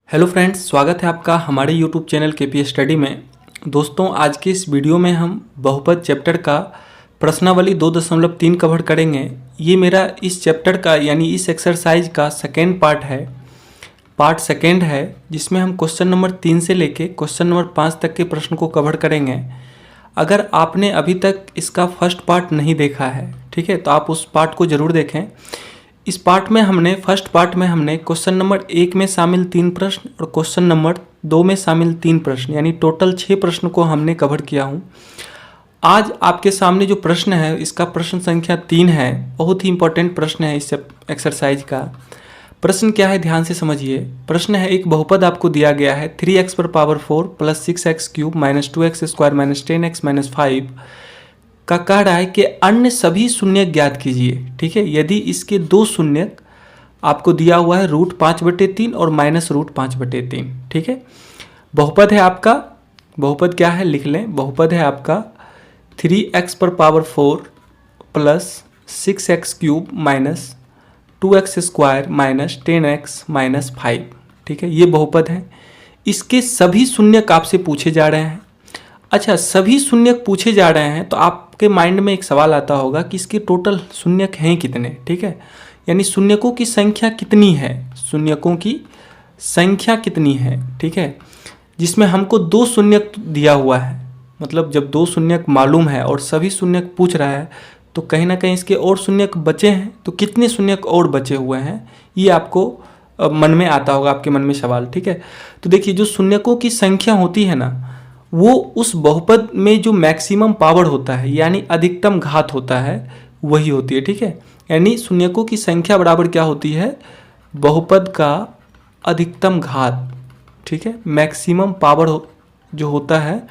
Hello friends, स्वागत है आपका हमारे यूट्यूब चैनल केपी स्टडी में। दोस्तों, आज के इस वीडियो में हम बहुपद चैप्टर का प्रश्नावली 2.3 कवर करेंगे। ये मेरा इस चैप्टर का यानी इस एक्सरसाइज का सेकेंड पार्ट सेकेंड है, जिसमें हम क्वेश्चन नंबर 3 से लेके क्वेश्चन नंबर 5 तक के प्रश्न को कवर करेंगे। अगर आपने अभी तक इसका फर्स्ट पार्ट नहीं देखा है, ठीक है, तो आप उस पार्ट को ज़रूर देखें। इस फर्स्ट पार्ट में हमने क्वेश्चन नंबर 1 में शामिल 3 प्रश्न और क्वेश्चन नंबर 2 में शामिल 3 प्रश्न यानी टोटल 6 प्रश्न को हमने कवर किया हूँ। आज आपके सामने जो प्रश्न है, इसका प्रश्न संख्या 3 है। बहुत ही इंपॉर्टेंट प्रश्न है इस एक्सरसाइज का। प्रश्न क्या है, ध्यान से समझिए। प्रश्न है, एक बहुपद आपको दिया गया है 3x पर power 4 plus 6x cube minus 2x square minus 10x minus 5 का कह रहा है कि अन्य सभी शून्यक ज्ञात कीजिए। ठीक है, यदि इसके दो शून्यक आपको दिया हुआ है √5/3 और -√5/3। ठीक है, बहुपद है आपका, बहुपद क्या है लिख लें। बहुपद है आपका 3x पर power 4 plus 6x cube minus 2x square minus 10x minus 5। ठीक है, ये बहुपद है। इसके सभी शून्यक आपसे पूछे जा रहे हैं। अच्छा, सभी शून्यक पूछे जा रहे हैं तो आपके माइंड में एक सवाल आता होगा कि इसके टोटल शून्यक हैं कितने। ठीक है, यानी शून्यकों की संख्या कितनी है, शून्यकों की संख्या कितनी है। ठीक है, जिसमें हमको 2 शून्यक दिया हुआ है। मतलब जब 2 शून्यक मालूम है और सभी शून्यक पूछ रहा है तो कहीं ना कहीं इसके और शून्यक बचे हैं, तो कितने शून्यक और बचे हुए हैं, ये आपको मन में आता होगा, आपके मन में सवाल। ठीक है, तो देखिए, जो शून्यकों की संख्या होती है ना, वो उस बहुपद में जो मैक्सिमम पावर होता है यानी अधिकतम घात होता है, वही होती है। ठीक है, यानी शून्यकों की संख्या बराबर क्या होती है, बहुपद का अधिकतम घात। ठीक है, मैक्सिमम पावर जो होता है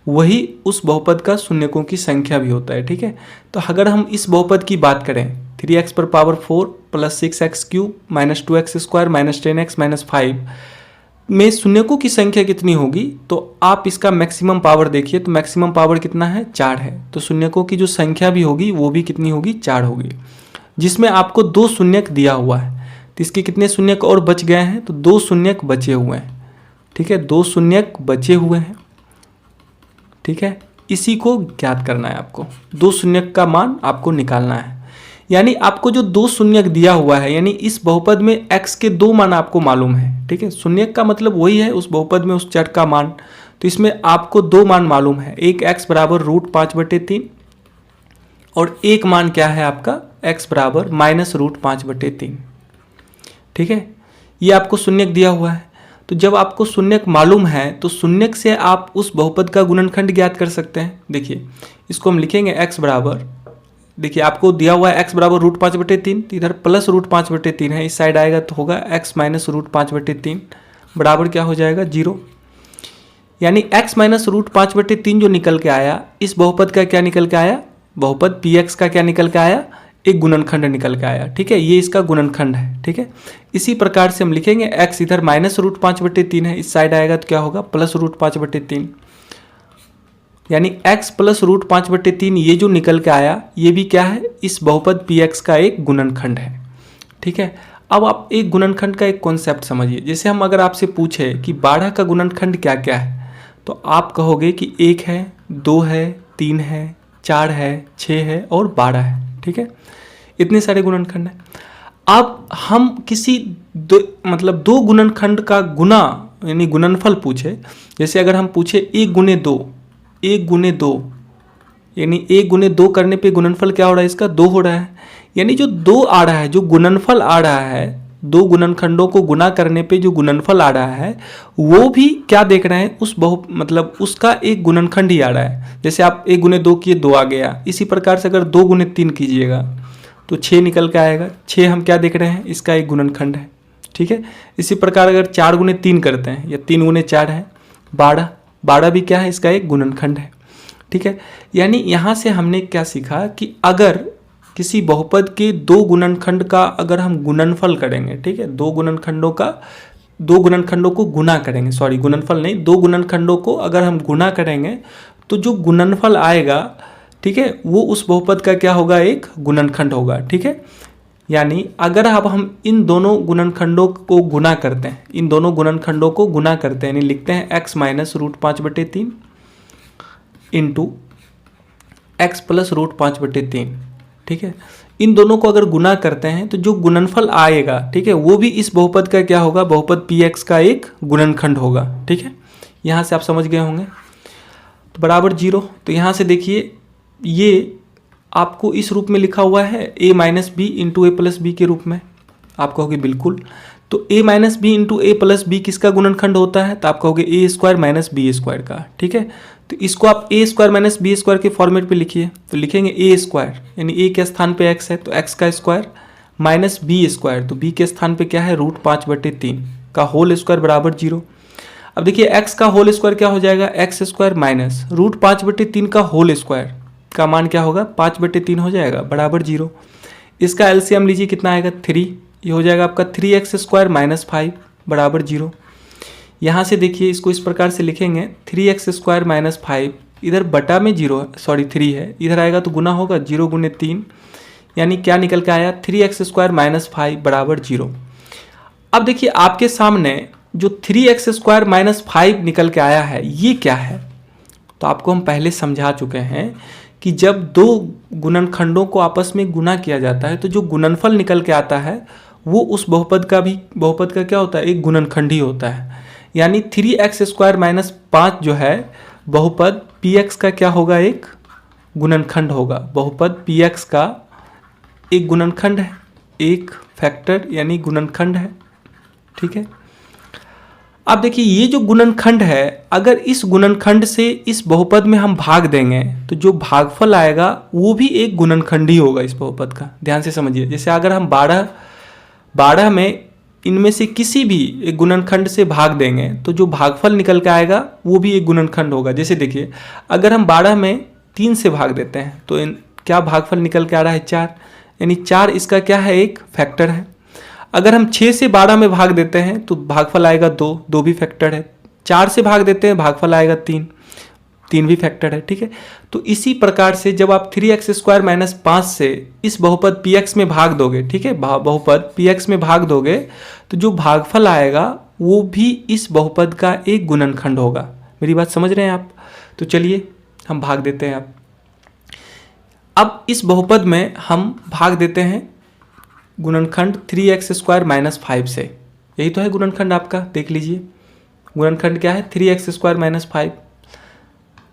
वही उस बहुपद का शून्यकों की संख्या भी होता है। ठीक है, तो अगर हम इस बहुपद की बात करें 3x पर power 4 plus 6x cube minus 2x square minus 10x minus 5 में शून्यकों की संख्या कितनी होगी, तो आप इसका मैक्सिमम पावर देखिए, तो मैक्सिमम पावर कितना है, 4 है। तो शून्यकों की जो संख्या भी होगी वो भी कितनी होगी, 4 होगी। जिसमें आपको 2 शून्यक दिया हुआ है, तो इसके कितने शून्यक और बच गए हैं, तो 2 शून्यक बचे हुए हैं। ठीक है, 2 शून्यक बचे हुए हैं। ठीक है, इसी को ज्ञात करना है आपको, 2 शून्यक का मान आपको निकालना है। यानी आपको जो 2 शून्यक दिया हुआ है, यानी इस बहुपद में x के 2 मान आपको मालूम है। ठीक है, शून्यक का मतलब वही है उस बहुपद में उस चर का मान। तो इसमें आपको 2 मान मालूम है, एक x बराबर √5/3 और एक मान क्या है आपका, x बराबर -√5/3। ठीक है, ये आपको शून्यक दिया हुआ है। तो जब आपको शून्यक मालूम है तो शून्यक से आप उस बहुपद का गुणनखंड ज्ञात कर सकते हैं। देखिए, इसको हम लिखेंगे x बराबर, देखिए आपको दिया हुआ है x बराबर √5/3, तो इधर प्लस √5/3 है, इस साइड आएगा तो होगा x माइनस √5/3 बराबर क्या हो जाएगा, 0। यानी x माइनस √5/3 जो निकल के आया, इस बहुपद का क्या निकल के आया, बहुपद px का क्या निकल के आया, एक गुणनखंड निकल के आया। ठीक है, ये इसका गुणनखंड है। ठीक है, इसी प्रकार से हम लिखेंगे x इधर माइनस √5/3 है, इस साइड आएगा तो क्या होगा, प्लस √5/3। यानी x प्लस √5/3 ये जो निकल के आया, ये भी क्या है, इस बहुपद px का एक गुणनखंड है। ठीक है, अब आप एक गुणनखंड का एक कॉन्सेप्ट समझिए। जैसे हम अगर आपसे पूछे कि 12 का गुणनखंड क्या क्या है, तो आप कहोगे कि 1 है, 2 है, 3 है, 4 है, 6 है और 12 है। ठीक है, इतने सारे गुणनखंड हैं। अब हम किसी मतलब 2 गुणनखंड का गुना यानी गुणनफल पूछे। जैसे अगर हम पूछे 1 गुने 2 यानी 1 गुने 2 करने पे गुणनफल क्या हो रहा है, इसका 2 हो रहा है। यानी जो 2 आ रहा है, जो गुणनफल आ रहा है, 2 गुणनखंडों को गुना करने पे जो गुणनफल आ रहा है, वो भी क्या देख रहे हैं, उस मतलब उसका एक गुणनखंड ही आ रहा है। जैसे आप 1 गुने 2 किए, 2 आ गया। इसी प्रकार से अगर 2 गुने 3 कीजिएगा तो 6 निकल के आएगा। 6 हम क्या देख रहे हैं, इसका एक गुणनखंड है। ठीक है, इसी प्रकार अगर 4 गुने 3 करते हैं या 3 गुने 4 है 12 भी क्या है, इसका एक गुणनखंड है। ठीक है, यानी यहाँ से हमने क्या सीखा कि अगर किसी बहुपद के 2 गुणनखंड का अगर हम गुणनफल करेंगे, ठीक है, 2 गुणनखंडों को गुना करेंगे, सॉरी गुणनफल नहीं, 2 गुणनखंडों को अगर हम गुना करेंगे तो जो गुणनफल आएगा, ठीक है, वो उस बहुपद का क्या होगा, एक गुणनखंड होगा। ठीक है, यानी अगर अब हम इन दोनों गुणनखंडों को गुना करते हैं, इन दोनों गुणनखंडों को गुना करते हैं, यानी लिखते हैं x minus root 5/3 into x plus root 5/3, ठीक है। इन दोनों को अगर गुना करते हैं तो जो गुणनफल आएगा, ठीक है, वो भी इस बहुपद का क्या होगा, बहुपद px का एक गुणनखंड होगा, ठीक है। यहाँ से आप समझ गए होंगे। तो बराबर 0। तो यहाँ से देखिए ये आपको इस रूप में लिखा हुआ है a minus B into A plus B के रूप में। आप कहोगे बिल्कुल, तो a minus B into A plus B किसका गुणनखंड होता है, तो आप कहोगे A square minus B square का, ठीक है। तो इसको आप A square minus B square के फॉर्मेट पे लिखिए, तो लिखेंगे ए स्क्वायर यानी ए के स्थान पे x है तो x का स्क्वायर माइनस बी स्क्वायर, तो b के स्थान पे क्या है रूट 5/3 का होल स्क्वायर बराबर 0। अब देखिए x का होल स्क्वायर क्या हो जाएगा, एक्स स्क्वायर माइनस रूट 5/3 का होल स्क्वायर का मान क्या होगा 5/3 हो जाएगा बराबर 0। इसका एलसीएम लीजिए कितना आएगा 3, ये हो जाएगा आपका 3x स्क्वायर माइनस 5 बराबर 0। यहाँ से देखिए इसको इस प्रकार से लिखेंगे 3x स्क्वायर माइनस 5, इधर बटा में 3 है, इधर आएगा तो गुना होगा 0 गुने 3, यानी क्या निकल के आया 3x स्क्वायर माइनस 5 बराबर 0। अब देखिए आपके सामने जो 3x स्क्वायर माइनस 5 निकल के आया है ये क्या है, तो आपको हम पहले समझा चुके हैं कि जब दो गुणनखंडों को आपस में गुना किया जाता है तो जो गुणनफल निकल के आता है वो उस बहुपद का क्या होता है, एक गुणनखंड ही होता है। यानी 3x स्क्वायर माइनस 5 जो है बहुपद px का क्या होगा, एक गुणनखंड होगा। बहुपद px का एक गुणनखंड है, एक फैक्टर यानी गुणनखंड है, ठीक है। अब देखिए ये जो गुणनखंड है, अगर इस गुणनखंड से इस बहुपद में हम भाग देंगे तो जो भागफल आएगा वो भी एक गुणनखंड ही होगा इस बहुपद का। ध्यान से समझिए, जैसे अगर हम 12 में इनमें से किसी भी एक गुणनखंड से भाग देंगे तो जो भागफल निकल के आएगा वो भी एक गुणनखंड होगा। जैसे देखिए अगर हम 12 में 3 से भाग देते हैं तो क्या भागफल निकल के आ रहा है 4, यानी 4 इसका क्या है, एक फैक्टर है। अगर हम 6 से 12 में भाग देते हैं तो भागफल आएगा 2, 2 भी फैक्टर है। 4 से भाग देते हैं भागफल आएगा 3, 3 भी फैक्टर है, ठीक है। तो इसी प्रकार से जब आप 3x स्क्वायर माइनस 5 से इस बहुपद px में भाग दोगे, ठीक है, बहुपद px में भाग दोगे तो जो भागफल आएगा वो भी इस बहुपद का एक गुणनखंड होगा। मेरी बात समझ रहे हैं आप? तो चलिए हम भाग देते हैं। अब इस बहुपद में हम भाग देते हैं गुणनखंड 3x स्क्वायर माइनस 5 से। यही तो है गुणनखंड आपका, देख लीजिए गुणनखंड क्या है 3x स्क्वायर माइनस 5।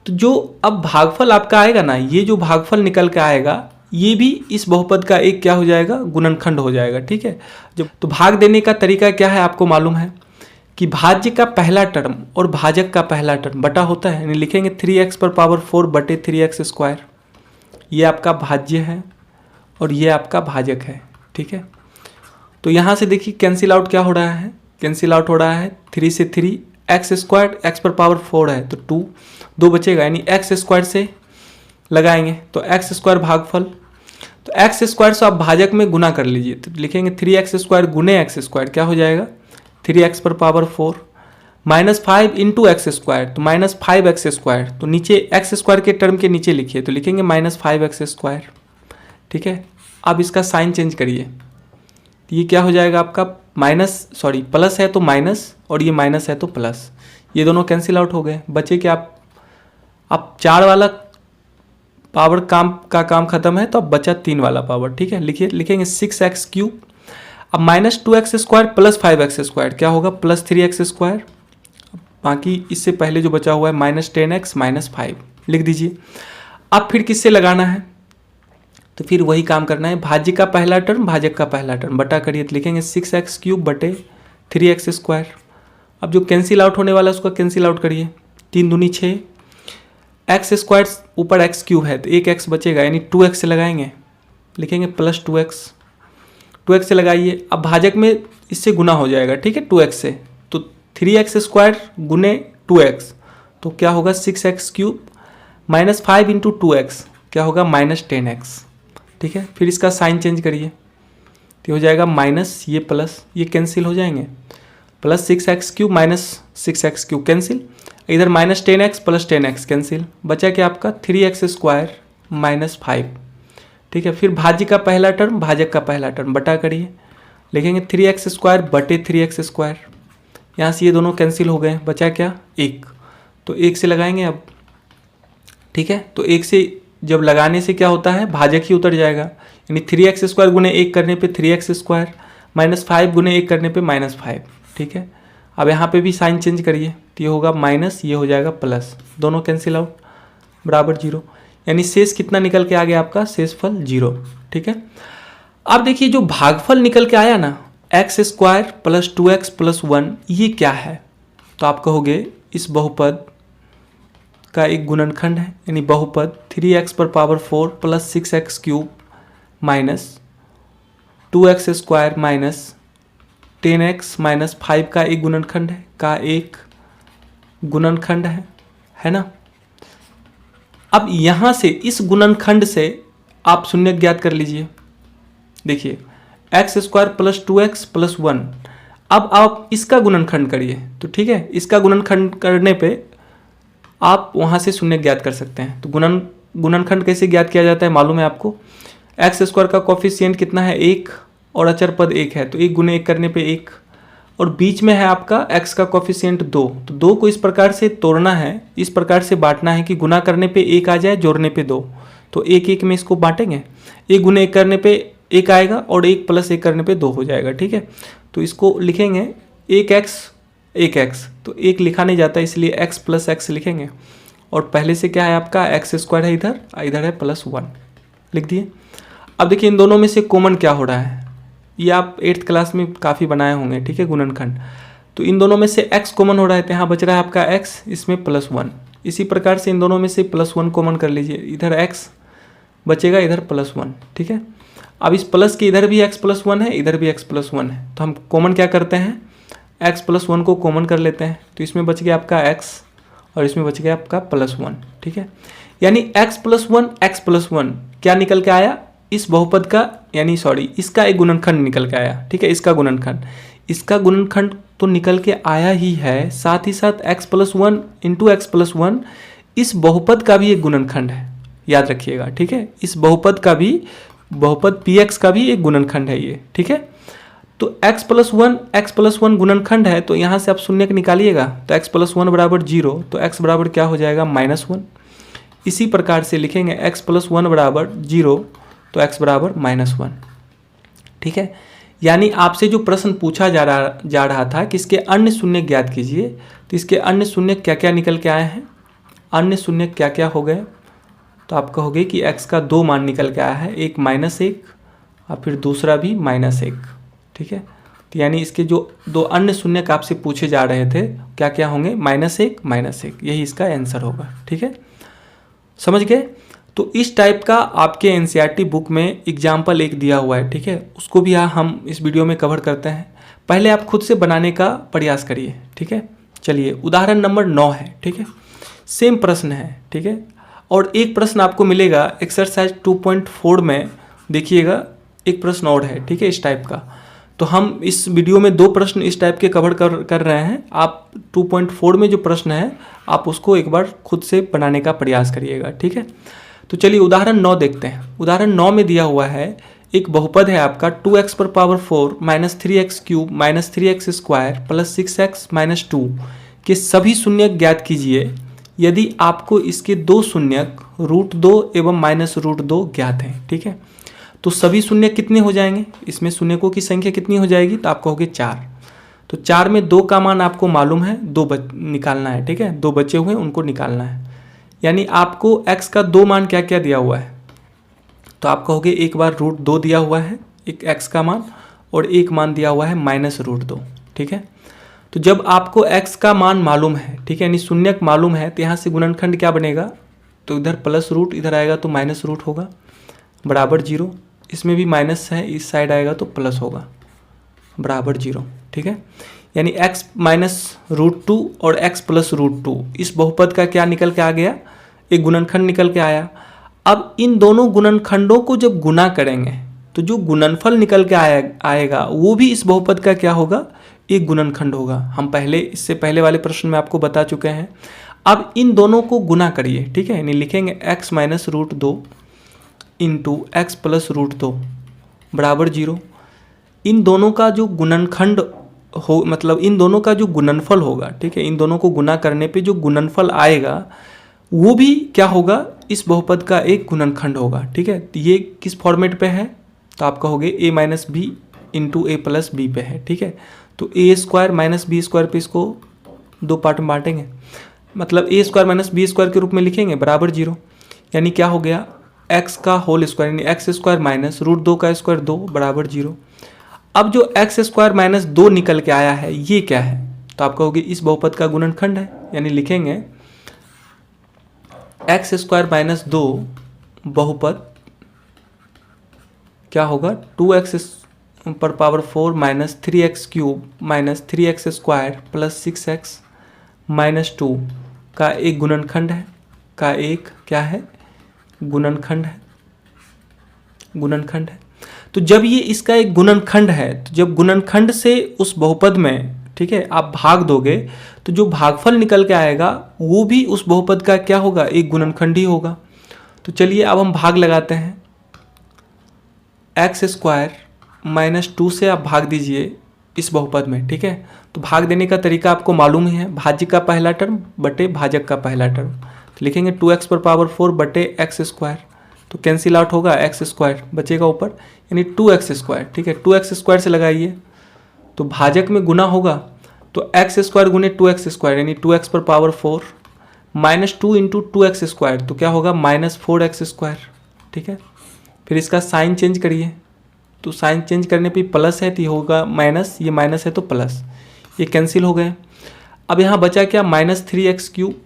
तो जो अब भागफल आपका आएगा ना, ये जो भागफल निकल के आएगा ये भी इस बहुपद का एक क्या हो जाएगा, गुणनखंड हो जाएगा, ठीक है। जब तो भाग देने का तरीका क्या है आपको मालूम है कि भाज्य का पहला टर्म और भाजक का पहला टर्म बटा होता है, यानी लिखेंगे 3x पर पावर 4 बटे 3x स्क्वायर। ये आपका भाज्य है और ये आपका भाजक है, ठीक है। तो यहाँ से देखिए कैंसिल आउट क्या हो रहा है, कैंसिल आउट हो रहा है 3 से 3, एक्स स्क्वायर x पर पावर 4 है तो 2 बचेगा, यानी एक्स स्क्वायर से लगाएंगे तो एक्स स्क्वायर भागफल। तो एक्स स्क्वायर से आप भाजक में गुना कर लीजिए तो लिखेंगे 3x स्क्वायर गुने एक्स स्क्वायर क्या हो जाएगा 3x पर power 4 minus 5 into x square, तो माइनस 5x स्क्वायर, तो नीचे एक्स स्क्वायर के टर्म के नीचे लिखिए तो लिखेंगे माइनस 5x स्क्वायर, ठीक है। अब इसका साइन चेंज करिए तो ये क्या हो जाएगा आपका प्लस है तो माइनस और ये माइनस है तो प्लस, ये दोनों कैंसिल आउट हो गए। बचे कि आप 4 वाला पावर काम खत्म है तो अब बचा 3 वाला पावर, ठीक है। लिखेंगे 6x क्यूब। अब minus 2x square plus 5x square क्या होगा प्लस 3x स्क्वायर। बाकी इससे पहले जो बचा हुआ है माइनस 10x माइनस 5 लिख दीजिए। अब फिर किससे लगाना है, तो फिर वही काम करना है, भाज्य का पहला टर्म भाजक का पहला टर्म बटा करिए तो लिखेंगे 6x क्यूब बटे 3x स्क्वायर। अब जो कैंसिल आउट होने वाला है उसका कैंसिल आउट करिए, 3 दूनी 6, एक्स स्क्वायर ऊपर एक्स क्यूब है तो एक एक्स बचेगा, यानी 2x से लगाएंगे लिखेंगे प्लस 2x से लगाइए। अब भाजक में इससे गुना हो जाएगा, ठीक है, 2x से, तो 3x स्क्वायर गुने 2x तो क्या होगा 6x cube minus 5 into 2x क्या होगा माइनस 10x, ठीक है। फिर इसका साइन चेंज करिए तो हो जाएगा माइनस ये प्लस, ये कैंसिल हो जाएंगे, plus 6x cube minus 6x cube cancel, इधर minus 10x plus 10x cancel, बचा क्या आपका 3x स्क्वायर माइनस 5, ठीक है। फिर भाज्य का पहला टर्म, भाजक का पहला टर्म बटा करिए, लिखेंगे 3x² बटे 3x²। यहाँ से ये दोनों कैंसिल हो गए, बचा क्या 1, तो 1 से लगाएंगे अब, ठीक है। तो 1 से जब लगाने से क्या होता है, भाजक ही उतर जाएगा, यानी 3x² गुने 1 करने पे 3x² माइनस 5 गुने 1 करने पे -5, ठीक है। अब यहाँ पे भी साइन चेंज करिए, तो ये होगा माइनस, ये हो जाएगा प्लस, दोनों कैंसिल आउट, बराबर 0, यानी शेष कितना निकल के आ गया आपका, शेषफल 0, ठीक है। अब देखिए जो भागफल निकल के आया ना, x² + 2x + 1, ये क्या है, तो आप कहोगे इस बहुपद का एक गुणनखंड है, यानी बहुपद 3x⁴ + 6x³ minus 2x² minus 10x minus 5 का एक गुणनखंड है ना। अब यहाँ से इस गुणनखंड से आप शून्य ज्ञात कर लीजिए। देखिए x² + 2x + 1, अब आप इसका गुणनखंड करिए, तो ठीक है, इसका गुणनखंड करने पे आप वहाँ से शून्य ज्ञात कर सकते हैं। तो गुणनखंड कैसे ज्ञात किया जाता है मालूम है आपको, x² का कोफिशिएंट कितना है 1 और अचर पद 1 है, तो 1 गुने 1 करने पे 1, और बीच में है आपका x का कोफिशिएंट 2, तो 2 को इस प्रकार से तोड़ना है, इस प्रकार से बांटना है कि गुना करने पे 1 आ जाए, जोड़ने पे 2, तो 1 1 में इसको बांटेंगे, 1 गुने 1 करने पे 1 आएगा और 1 + 1 करने पे 2 हो जाएगा, ठीक है। तो इसको लिखेंगे 1x, तो 1 लिखा नहीं जाता इसलिए x + x लिखेंगे, और पहले से क्या है आपका x² है इधर है +1, लिख दिए। अब देखिए इन दोनों में से कॉमन क्या हो रहा है, ये आप 8th क्लास में काफ़ी बनाए होंगे, ठीक है, गुणनखंड। तो इन दोनों में से x कॉमन हो रहा है, तो यहाँ बच रहा है आपका x, इसमें +1, इसी प्रकार से इन दोनों में से +1 कॉमन कर लीजिए, इधर x बचेगा, इधर +1, ठीक है। अब इस प्लस के इधर भी x + 1 है, इधर भी x + 1 है, तो हम कॉमन क्या करते हैं, x + 1 को कॉमन कर लेते हैं, तो इसमें बच गया आपका x और इसमें बच गया आपका +1, ठीक है। यानी x + 1 क्या निकल के आया, इस बहुपद का, यानी इसका एक गुणनखंड निकल के आया, ठीक है, इसका गुणनखंड तो निकल के आया ही है, साथ ही साथ x + 1 × x + 1 इस बहुपद का भी एक गुणनखंड है, याद रखिएगा, ठीक है। इस बहुपद px का भी एक गुणनखंड है ये, ठीक है। तो x + 1 गुणनखंड है, तो यहाँ से आप शून्य निकालिएगा, तो x + 1 = 0, तो x बराबर क्या हो जाएगा -1। इसी प्रकार से लिखेंगे x + 1 = 0, तो x बराबर -1, ठीक है। यानी आपसे जो प्रश्न पूछा जा रहा था कि इसके अन्य शून्य ज्ञात कीजिए, तो इसके अन्य शून्य क्या क्या निकल के आए हैं, अन्य शून्य क्या क्या हो गए, तो आप कहोगे कि x का 2 मान निकल के आया है, एक -1 और फिर दूसरा भी -1, ठीक है। तो यानी इसके जो 2 अन्य शून्य आपसे पूछे जा रहे थे क्या क्या होंगे, -1, यही इसका आंसर होगा, ठीक है, समझ गए। तो इस टाइप का आपके एनसीईआरटी बुक में एग्जाम्पल एक दिया हुआ है, ठीक है, उसको भी हम इस वीडियो में कवर करते हैं। पहले आप खुद से बनाने का प्रयास करिए, ठीक है। चलिए उदाहरण नंबर 9 है, ठीक है, सेम प्रश्न है, ठीक है, और एक प्रश्न आपको मिलेगा एक्सरसाइज 2.4 में, देखिएगा एक प्रश्न और है, ठीक है, इस टाइप का। तो हम इस वीडियो में 2 प्रश्न इस टाइप के कवर कर रहे हैं। आप 2.4 में जो प्रश्न है आप उसको एक बार खुद से बनाने का प्रयास करिएगा, ठीक है। तो चलिए उदाहरण 9 देखते हैं। उदाहरण 9 में दिया हुआ है एक बहुपद है आपका 2x⁴ - 3x³ - 3x² + 6x - 2 के सभी शून्यक ज्ञात कीजिए यदि आपको इसके 2 शून्यक √2 एवं -√2 ज्ञात हैं, ठीक है। तो सभी शून्य कितने हो जाएंगे, इसमें शून्यकों की संख्या कितनी हो जाएगी, तो आप कहोगे 4। तो 4 में 2 का मान आपको मालूम है, 2 निकालना है, ठीक है, 2 बचे हुए उनको निकालना है। यानी आपको x का 2 मान क्या क्या दिया हुआ है, तो आप कहोगे एक बार √2 दिया हुआ है, एक x का मान, और एक मान दिया हुआ है -√2, ठीक है। तो जब आपको x का मान मालूम है, ठीक है, यानी शून्यक मालूम है, तो यहाँ से गुणनखंड क्या बनेगा, तो इधर +√ इधर आएगा तो -√ होगा, बराबर 0, इसमें भी माइनस है, इस साइड आएगा तो प्लस होगा, बराबर 0, ठीक है। यानी x -√2 और x +√2 इस बहुपद का क्या निकल के आ गया, एक गुणनखंड निकल के आया। अब इन दोनों गुणनखंडों को जब गुना करेंगे तो जो गुणनफल निकल के आएगा वो भी इस बहुपद का क्या होगा, एक गुणनखंड होगा। हम इससे पहले वाले प्रश्न में आपको बता चुके हैं। अब इन दोनों को गुना करिए, ठीक है, यानी लिखेंगे x -√2 into x plus root 2 बराबर 0। इन दोनों का जो गुणनखंड हो, मतलब इन दोनों का जो गुणनफल होगा, ठीक है, इन दोनों को गुना करने पे जो गुणनफल आएगा वो भी क्या होगा, इस बहुपद का एक गुणनखंड होगा। ठीक है, तो ये किस फॉर्मेट पे है, तो आप कहोगे a minus B into A plus B पे है। ठीक है, तो A square minus B square पे इसको दो पार्ट में बांटेंगे, मतलब A square minus B square के रूप में लिखेंगे बराबर 0। यानी क्या हो गया, एक्स का होल स्क्वायर यानी एक्स स्क्वायर माइनस रूट 2 का स्क्वायर 2 बराबर 0। अब जो एक्स स्क्वायर माइनस 2 निकल के आया है ये क्या है, तो आप कहोगे इस बहुपद का गुणनखंड है। यानी लिखेंगे एक्स स्क्वायर माइनस 2 बहुपद क्या होगा, 2x पर power 4 minus 3x cube minus 3x square plus 6x minus 2 का एक गुणनखंड है, का एक क्या है, गुणनखंड है, गुणनखंड है। तो जब ये इसका एक गुणनखंड है, तो जब गुणनखंड से उस बहुपद में, ठीक है, आप भाग दोगे तो जो भागफल निकल के आएगा वो भी उस बहुपद का क्या होगा, एक गुणनखंड ही होगा। तो चलिए अब हम भाग लगाते हैं। एक्स स्क्वायर माइनस 2 से आप भाग दीजिए इस बहुपद में। ठीक है, तो भाग देने का तरीका आपको मालूम ही है, भाज्य का पहला टर्म बटे भाजक का पहला टर्म। तो लिखेंगे 2x पर पावर 4 बटे एक्स स्क्वायर, तो कैंसिल आउट होगा, एक्स स्क्वायर बचेगा ऊपर यानी 2x स्क्वायर। ठीक है, 2x स्क्वायर से लगाइए तो भाजक में गुना होगा, तो एक्स स्क्वायर गुने 2x स्क्वायर यानी 2x पर power 4 minus 2 into 2x square, तो क्या होगा माइनस 4x स्क्वायर। ठीक है, फिर इसका साइन चेंज करिए, तो साइन चेंज करने पे प्लस है तो ये होगा माइनस, ये माइनस है तो प्लस, ये कैंसिल हो गए। अब यहाँ बचा क्या, minus 3x cube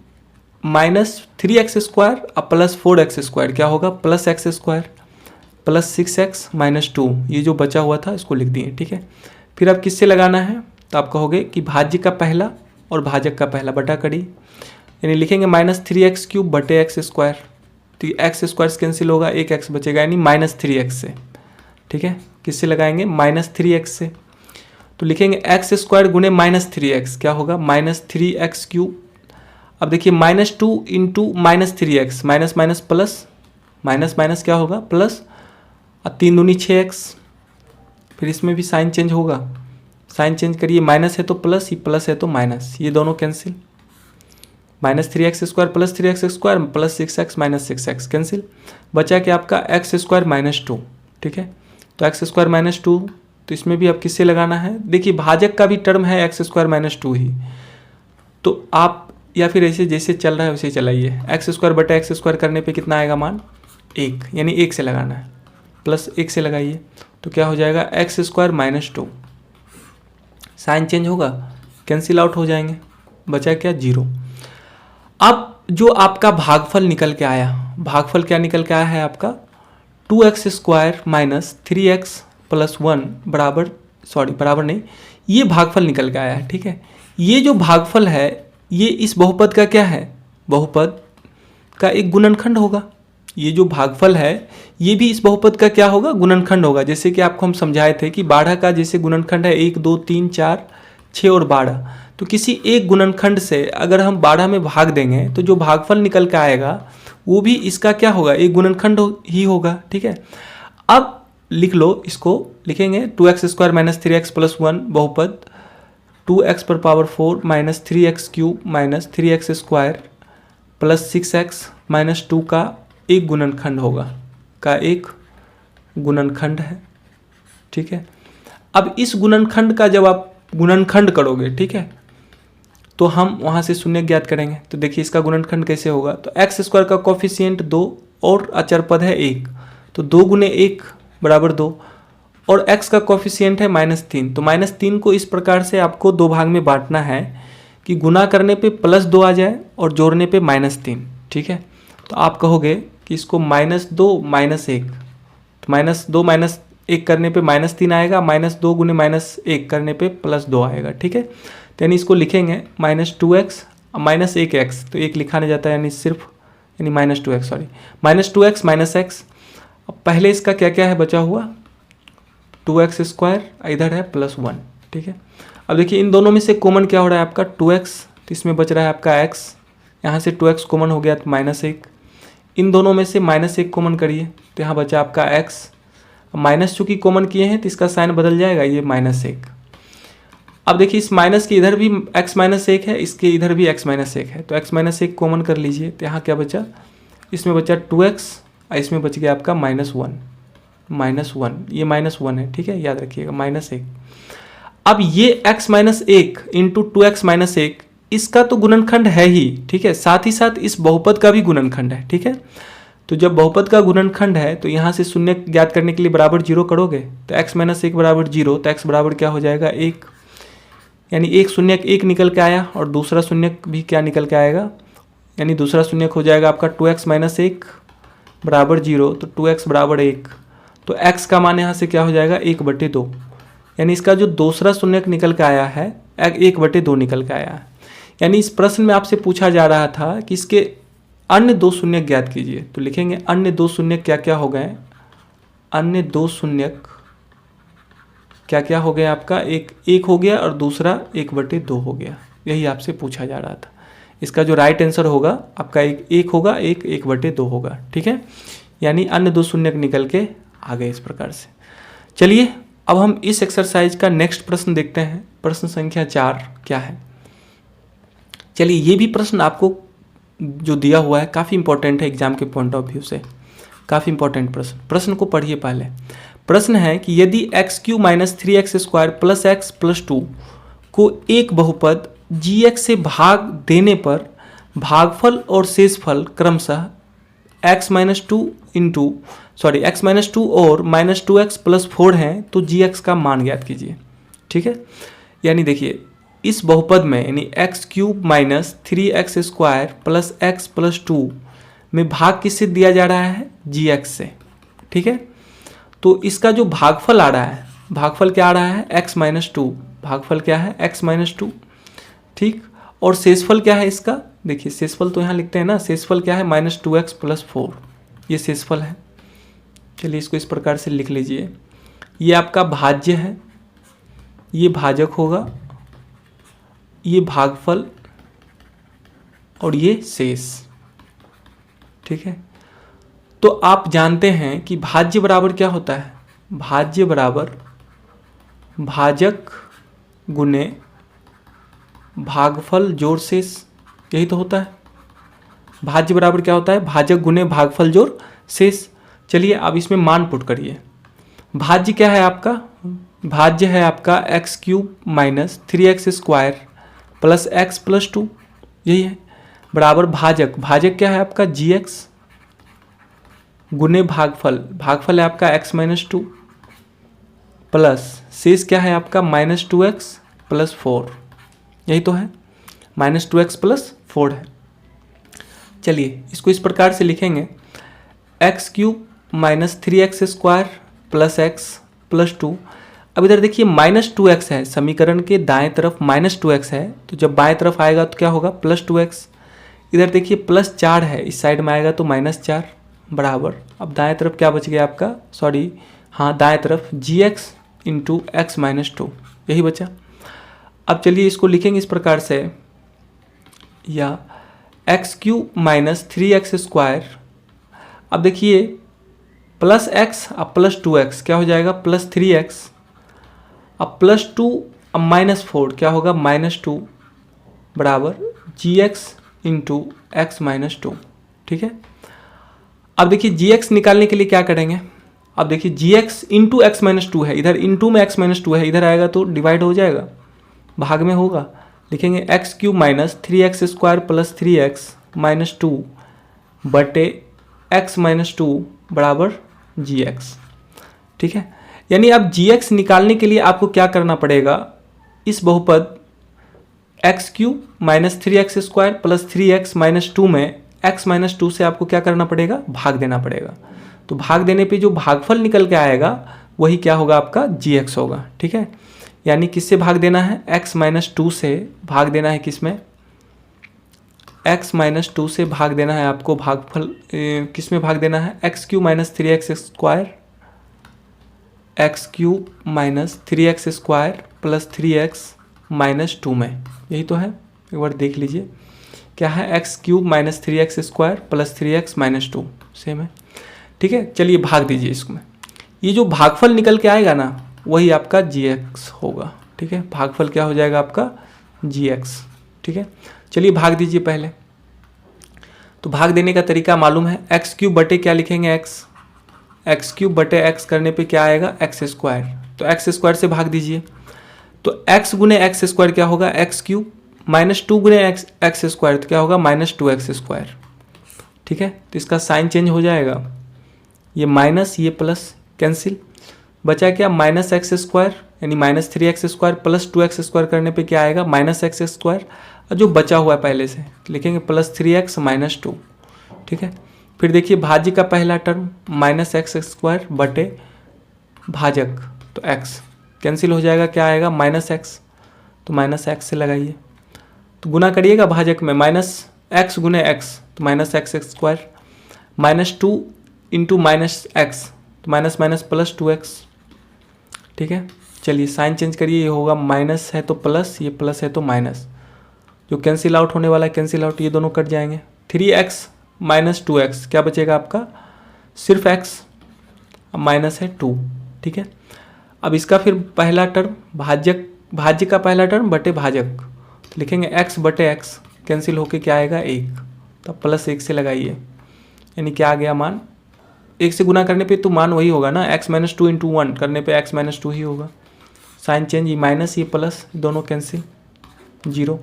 minus 3x square अब प्लस 4x स्क्वायर, क्या होगा plus x square plus 6x minus 2, ये जो बचा हुआ था इसको लिख दिए। ठीक है, फिर अब किससे लगाना है, तो आप कहोगे कि भाज्य का पहला और भाजक का पहला बटा कड़ी, यानी लिखेंगे माइनस 3x क्यूब बटे एक्स स्क्वायर, तो एक्स स्क्वायर से कैंसिल होगा, एक एक्स बचेगा यानी माइनस 3x से। ठीक है, किससे लगाएंगे, माइनस 3x से, तो लिखेंगे एक्स स्क्वायर गुने माइनस 3x, क्या होगा माइनस 3x क्यूब। अब देखिए minus 2 into minus 3x, minus minus plus, minus minus क्या होगा प्लस, और 3 दूनी 6x, फिर इसमें भी साइन चेंज होगा, साइन चेंज करिए, माइनस है तो प्लस, ये प्लस है तो माइनस, ये दोनों cancel, minus 3x square plus 3x square plus 6x minus 6x cancel, बचा कि आपका एक्स स्क्वायर माइनस 2। ठीक है, तो एक्स स्क्वायर माइनस 2, तो इसमें भी आप किससे लगाना है, देखिए भाजक का भी टर्म है एक्स स्क्वायर माइनस 2 ही, तो आप या फिर ऐसे जैसे चल रहा है वैसे चलाइए, एक्स स्क्वायर बटा एक्स स्क्वायर करने पे कितना आएगा मान 1, यानी 1 से लगाना है, प्लस 1 से लगाइए तो क्या हो जाएगा x square minus 2, sign change होगा, कैंसिल आउट हो जाएंगे, बचा क्या 0। अब जो आपका भागफल निकल के आया, भागफल क्या निकल के आया है आपका 2x square minus 3x plus 1 बराबर, सॉरी बराबर नहीं, ये भागफल निकल के आया है। ठीक है, ये जो भागफल है ये इस बहुपद का क्या है, बहुपद का एक गुणनखंड होगा। ये जो भागफल है ये भी इस बहुपद का क्या होगा, गुणनखंड होगा। जैसे कि आपको हम समझाए थे कि 12 का जैसे गुणनखंड है 1 2 3 4 6 और 12, तो किसी एक गुणनखंड से अगर हम 12 में भाग देंगे तो जो भागफल निकल के आएगा वो भी इसका क्या होगा, एक गुणनखंड ही होगा। ठीक है, अब लिख लो, इसको लिखेंगे 2x square minus 3x plus 1 बहुपद 2x पर power 4 minus 3x cube minus 3x square plus 6x minus 2 का एक गुणनखंड होगा, का एक गुणनखंड है। ठीक है, अब इस गुणनखंड का जब आप गुणनखंड करोगे, ठीक है, तो हम वहाँ से शून्य ज्ञात करेंगे। तो देखिए इसका गुणनखंड कैसे होगा, तो एक्स स्क्वायर का कोफिशिएंट 2 और अचर पद है 1, तो 2 गुने 1 बराबर 2, और x का कोफिशिएंट है -3, तो -3 को इस प्रकार से आपको दो भाग में बांटना है कि गुना करने पे +2 आ जाए और जोड़ने पे -3। ठीक है, तो आप कहोगे कि इसको -2 -1, तो -2 -1 करने पे -3 आएगा, -2 गुने -1 करने पे +2 आएगा। ठीक है, तो यानी इसको लिखेंगे -2x -1x, तो 1 लिखा नहीं जाता है यानी सिर्फ, यानी -2x, सॉरी -2x -x। अब पहले इसका क्या क्या है बचा हुआ, 2x स्क्वायर इधर है +1। ठीक है, अब देखिए इन दोनों में से कॉमन क्या हो रहा है आपका 2x, तो इसमें बच रहा है आपका x, यहाँ से 2x कॉमन हो गया तो -1, इन दोनों में से -1 कॉमन करिए तो यहाँ बचा आपका x। माइनस चूँकि कॉमन किए हैं तो इसका साइन बदल जाएगा, ये -1। अब देखिए इस माइनस के इधर भी x-1 है, इसके इधर भी x-1 है, तो x-1 कॉमन कर लीजिए तो यहाँ क्या बचा, इसमें बचा 2x और इसमें बच गया आपका -1। ये -1 है, ठीक है, याद रखिएगा -1। अब ये x-1 इंटू 2x-1 इसका तो गुणनखंड है ही, ठीक है, साथ ही साथ इस बहुपद का भी गुणनखंड है, ठीक है। तो जब बहुपद का गुणनखंड है तो यहाँ से शून्य ज्ञात करने के लिए बराबर 0 करोगे तो x-1 बराबर 0, तो x बराबर क्या हो जाएगा 1, यानी एक शून्य 1 निकल के आया और दूसरा शून्य भी क्या निकल के आएगा, यानी दूसरा शून्य हो जाएगा आपका 2x-1 बराबर 0, तो 2x बराबर 1, तो x का मान यहाँ से क्या हो जाएगा 1/2, यानी इसका जो दूसरा शून्य निकल के आया है 1/2 निकल के आया है। यानी इस प्रश्न में आपसे पूछा जा रहा था कि इसके अन्य 2 शून्य ज्ञात कीजिए, तो लिखेंगे अन्य 2 शून्य क्या क्या हो गए, अन्य 2 शून्य क्या क्या हो गया आपका, एक हो गया और दूसरा 1/2 हो गया, यही आपसे पूछा जा रहा था। इसका जो राइट आंसर होगा आपका एक होगा, 1/2 होगा, ठीक है, यानी अन्य 2 शून्य निकल के आ गए इस प्रकार से। चलिए अब हम इस एक्सरसाइज का नेक्स्ट प्रश्न देखते हैं, प्रश्न संख्या 4 क्या है। चलिए ये भी प्रश्न आपको जो दिया हुआ है काफ़ी इंपॉर्टेंट है, एग्जाम के पॉइंट ऑफ व्यू से काफ़ी इंपॉर्टेंट प्रश्न को पढ़िए पहले। प्रश्न है कि यदि x³ - 3x² + x + 2 को एक बहुपद gx से भाग देने पर भागफल और शेषफल क्रमशः x-2 और -2x + 4 हैं, तो gx का मान ज्ञात कीजिए, ठीक है। यानी देखिए इस बहुपद में यानी x³ - 3x² + x + 2 में भाग किससे दिया जा रहा है, gx से, ठीक है। तो इसका जो भागफल आ रहा है, भागफल क्या आ रहा है x-2, भागफल क्या है x-2, ठीक। और शेषफल क्या है इसका, देखिए शेषफल तो यहाँ लिखते हैं ना, शेषफल क्या है -2x + 4, ये शेषफल है। चलिए इसको इस प्रकार से लिख लीजिए, ये आपका भाज्य है, ये भाजक होगा, ये भागफल और ये शेष, ठीक है। तो आप जानते हैं कि भाज्य बराबर क्या होता है, भाज्य बराबर भाजक गुने भागफल जोड़ शेष, यही तो होता है। भाज्य बराबर क्या होता है, भाजक गुने भागफल जोड़ शेष। चलिए अब इसमें मान पुट करिए। भाज्य क्या है आपका, भाज्य है आपका x³ - 3x² + x + 2, यही है, बराबर भाजक, भाजक क्या है आपका gx गुने भागफल, भागफल है आपका x-2 प्लस शेष क्या है आपका -2x + 4, यही तो है, -2x + 4 है। चलिए इसको इस प्रकार से लिखेंगे, x³ - 3x² + x + 2। अब इधर देखिए -2x है, समीकरण के दाएं तरफ -2x है, तो जब बाएं तरफ आएगा तो क्या होगा +2x। इधर देखिए +4 है, इस साइड में आएगा तो -4 बराबर, अब दाएं तरफ क्या बच गया आपका, दाएं तरफ gx × x-2, यही बचा। अब चलिए इसको लिखेंगे इस प्रकार से, या x³ - 3x², अब देखिए +x अब +2x क्या हो जाएगा +3x, अब +2 अब -4 क्या होगा -2 बराबर gx × x-2, ठीक है। अब देखिए gx निकालने के लिए क्या करेंगे, अब देखिए gx × x-2 है, इधर इंटू में x-2 है, इधर आएगा तो डिवाइड हो जाएगा, भाग में होगा, लिखेंगे x³ - 3x² + 3x - 2 बटे x-2 बराबर gx, ठीक है। यानी अब gx निकालने के लिए आपको क्या करना पड़ेगा, इस बहुपद x³ - 3x² + 3x - 2 में x-2 से आपको क्या करना पड़ेगा, भाग देना पड़ेगा। तो भाग देने पे जो भागफल निकल के आएगा वही क्या होगा आपका gx होगा, ठीक है। यानी किससे भाग देना है, x-2 से भाग देना है, किसमें x-2 से भाग देना है आपको, भागफल किसमें भाग देना है, x³ - 3x² x³ - 3x² + 3x - 2 में, यही तो है, एक बार देख लीजिए, क्या है, x cube minus 3x square plus 3x minus 2 same है। ठीक है, चलिए भाग दीजिए इसमें। ये जो भागफल निकल के आएगा ना वही आपका gx होगा। ठीक है, भागफल क्या हो जाएगा आपका gx। ठीक है, चलिए भाग दीजिए पहले। तो भाग देने का तरीका मालूम है, एक्स क्यूब बटे क्या लिखेंगे, एक्स क्यूब बटे एक्स करने पे क्या आएगा, एक्स स्क्वायर। तो एक्स स्क्वायर से भाग दीजिए। तो एक्स गुने एक्स स्क्वायर क्या होगा, एक्स क्यूब माइनस 2 गुने एक्स स्क्वायर तो क्या होगा, माइनस 2x स्क्वायर। ठीक है, तो इसका साइन चेंज हो जाएगा, ये माइनस ये प्लस कैंसिल, बचा क्या माइनस एक्स स्क्वायर यानी minus 3x square plus 2x square करने पे क्या आएगा, माइनस एक्स स्क्वायर। और जो बचा हुआ है पहले से लिखेंगे प्लस 3x माइनस 2। ठीक है, फिर देखिए भाज्य का पहला टर्म माइनस एक्स स्क्वायर बटे भाजक तो x कैंसिल हो जाएगा, क्या आएगा माइनस एक्स, तो माइनस एक्स से लगाइए। तो गुना करिएगा भाजक में, माइनस एक्स गुने एक्स तो minus x square, minus 2 into minus x तो माइनस माइनस प्लस 2x। ठीक है, चलिए साइन चेंज करिए, ये होगा माइनस है तो प्लस, ये प्लस है तो माइनस, जो कैंसिल आउट होने वाला है कैंसिल आउट, ये दोनों कट जाएंगे। 3x माइनस 2x क्या बचेगा आपका, सिर्फ x, अब माइनस है 2। ठीक है, अब इसका फिर पहला टर्म भाज्य का पहला टर्म बटे भाजक तो लिखेंगे x बटे x कैंसिल होके क्या आएगा 1, तब प्लस 1 से लगाइए, यानी क्या आ गया मान, 1 से गुना करने पे तो मान वही होगा ना, x माइनस 2 इंटू 1 करने पे x माइनस 2 ही होगा। साइन चेंज, ये माइनस ये प्लस दोनों कैंसिल 0।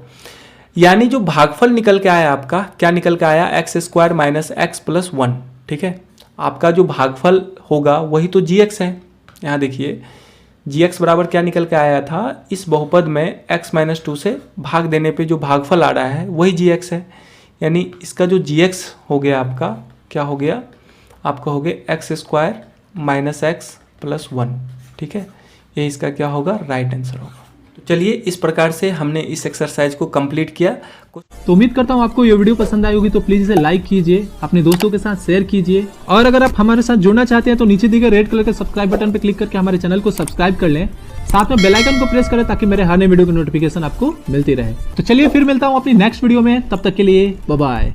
यानी जो भागफल निकल के आया आपका, क्या निकल के आया, x square minus x plus 1। ठीक है, आपका जो भागफल होगा वही तो gx है। यहाँ देखिए gx बराबर क्या निकल के आया था, इस बहुपद में x माइनस 2 से भाग देने पे जो भागफल आ रहा है वही gx है। यानी इसका जो gx हो गया आपका, क्या हो गया आपका, हो गया x square minus x plus 1। ठीक है, ये इसका क्या होगा, राइट आंसर होगा। तो चलिए इस प्रकार से हमने इस एक्सरसाइज को कंप्लीट किया। तो उम्मीद करता हूँ आपको ये वीडियो पसंद आई होगी, तो प्लीज इसे लाइक कीजिए, अपने दोस्तों के साथ शेयर कीजिए, और अगर आप हमारे साथ जुड़ना चाहते हैं तो नीचे दिए गए रेड कलर के सब्सक्राइब बटन पर क्लिक करके हमारे चैनल को सब्सक्राइब कर लें, साथ में बेल आइकन को प्रेस करें ताकि मेरे हर नए वीडियो की नोटिफिकेशन आपको मिलती रहे। तो चलिए फिर मिलता हूँ अपनी नेक्स्ट वीडियो में, तब तक के लिए बाय बाय।